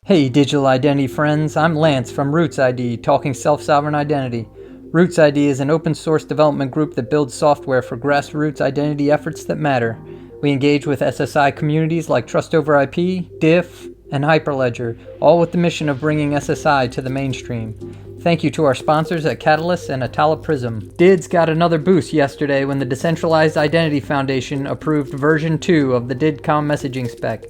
Hey digital identity friends, I'm Lance from RootsID, talking self-sovereign identity. RootsID is an open source development group that builds software for grassroots identity efforts that matter. We engage with SSI communities like Trust over IP, DIF, and Hyperledger, all with the mission of bringing SSI to the mainstream. Thank you to our sponsors at Catalyst and Atala Prism. DIDS got another boost yesterday when the Decentralized Identity Foundation approved version 2 of the DIDComm messaging spec.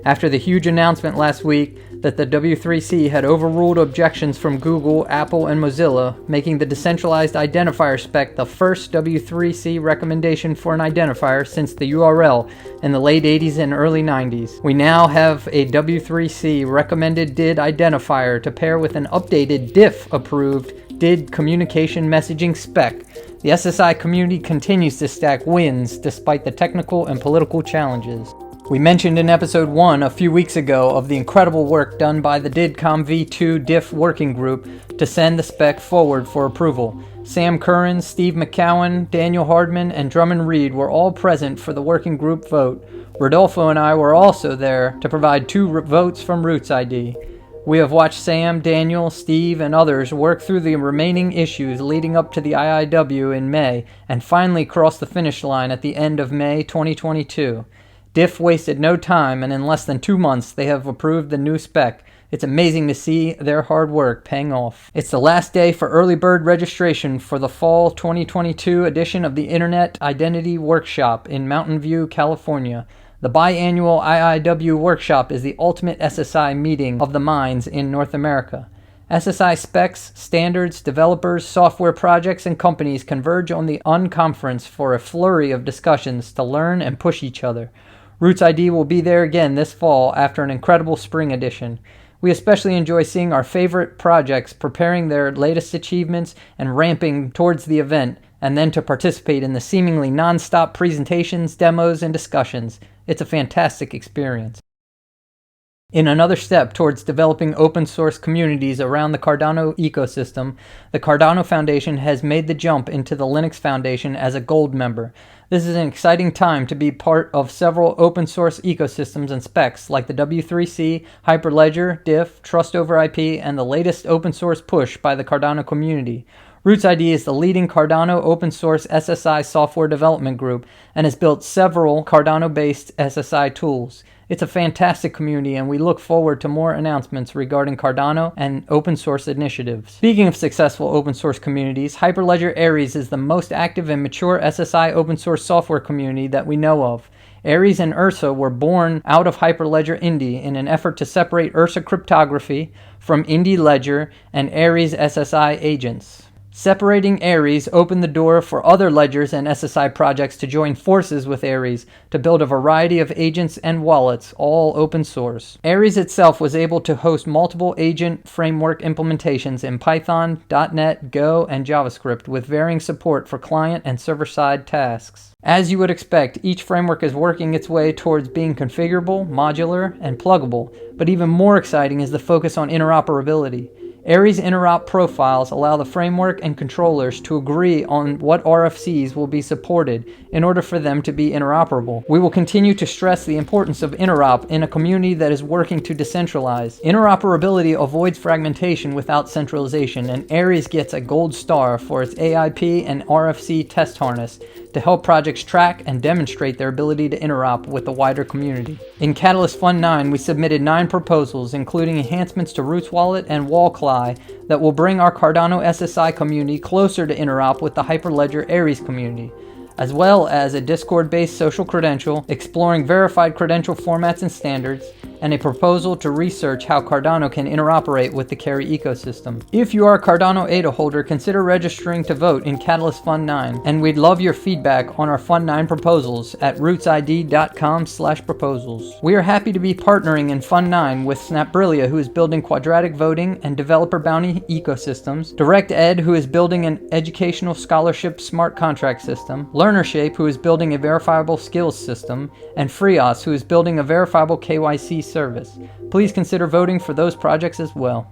After the huge announcement last week that the W3C had overruled objections from Google, Apple, and Mozilla, making the decentralized identifier spec the first W3C recommendation for an identifier since the URL in the late 80s and early 90s. We now have a W3C recommended DID identifier to pair with an updated DIF-approved DID communication messaging spec. The SSI community continues to stack wins despite the technical and political challenges. We mentioned in episode 1 a few weeks ago of the incredible work done by the DIDComm v2 DIF working group to send the spec forward for approval. Sam Curran, Steve McCowan, Daniel Hardman, and Drummond Reed were all present for the working group vote. Rodolfo and I were also there to provide 2 votes from RootsID. We have watched Sam, Daniel, Steve, and others work through the remaining issues leading up to the IIW in May and finally cross the finish line at the end of May 2022. DIF wasted no time, and in less than 2 months they have approved the new spec. It's amazing to see their hard work paying off. It's the last day for early bird registration for the fall 2022 edition of the Internet Identity Workshop in Mountain View, California. The biannual IIW Workshop is the ultimate SSI meeting of the minds in North America. SSI specs, standards, developers, software projects, and companies converge on the unconference for a flurry of discussions to learn and push each other. RootsID will be there again this fall after an incredible spring edition. We especially enjoy seeing our favorite projects preparing their latest achievements and ramping towards the event, and then to participate in the seemingly non-stop presentations, demos, and discussions. It's a fantastic experience. In another step towards developing open source communities around the Cardano ecosystem, the Cardano Foundation has made the jump into the Linux Foundation as a gold member. This is an exciting time to be part of several open source ecosystems and specs like the W3C, Hyperledger, DIF, Trust over IP, and the latest open source push by the Cardano community. RootsID is the leading Cardano open source SSI software development group and has built several Cardano-based SSI tools. It's a fantastic community, and we look forward to more announcements regarding Cardano and open source initiatives. Speaking of successful open source communities, Hyperledger Aries is the most active and mature SSI open source software community that we know of. Aries and Ursa were born out of Hyperledger Indy in an effort to separate Ursa cryptography from Indy Ledger and Aries SSI agents. Separating Aries opened the door for other ledgers and SSI projects to join forces with Aries to build a variety of agents and wallets, all open source. Aries itself was able to host multiple agent framework implementations in Python, .NET, Go, and JavaScript with varying support for client and server-side tasks. As you would expect, each framework is working its way towards being configurable, modular, and pluggable, but even more exciting is the focus on interoperability. Aries interop profiles allow the framework and controllers to agree on what RFCs will be supported in order for them to be interoperable. We will continue to stress the importance of interop in a community that is working to decentralize. Interoperability avoids fragmentation without centralization, and Aries gets a gold star for its AIP and RFC test harness to help projects track and demonstrate their ability to interop with the wider community. In Catalyst Fund 9, we submitted 9 proposals, including enhancements to Roots Wallet and Wallcly that will bring our Cardano SSI community closer to interop with the Hyperledger Aries community, as well as a Discord-based social credential, exploring verified credential formats and standards, and a proposal to research how Cardano can interoperate with the Carry ecosystem. If you are a Cardano ADA holder, consider registering to vote in Catalyst Fund 9, and we'd love your feedback on our Fund 9 proposals at rootsid.com/proposals. We are happy to be partnering in Fund 9 with Snapbrilia, who is building quadratic voting and developer bounty ecosystems, DirectEd, who is building an educational scholarship smart contract system, LearnerShape, who is building a verifiable skills system, and Freos, who is building a verifiable KYC service. Please consider voting for those projects as well.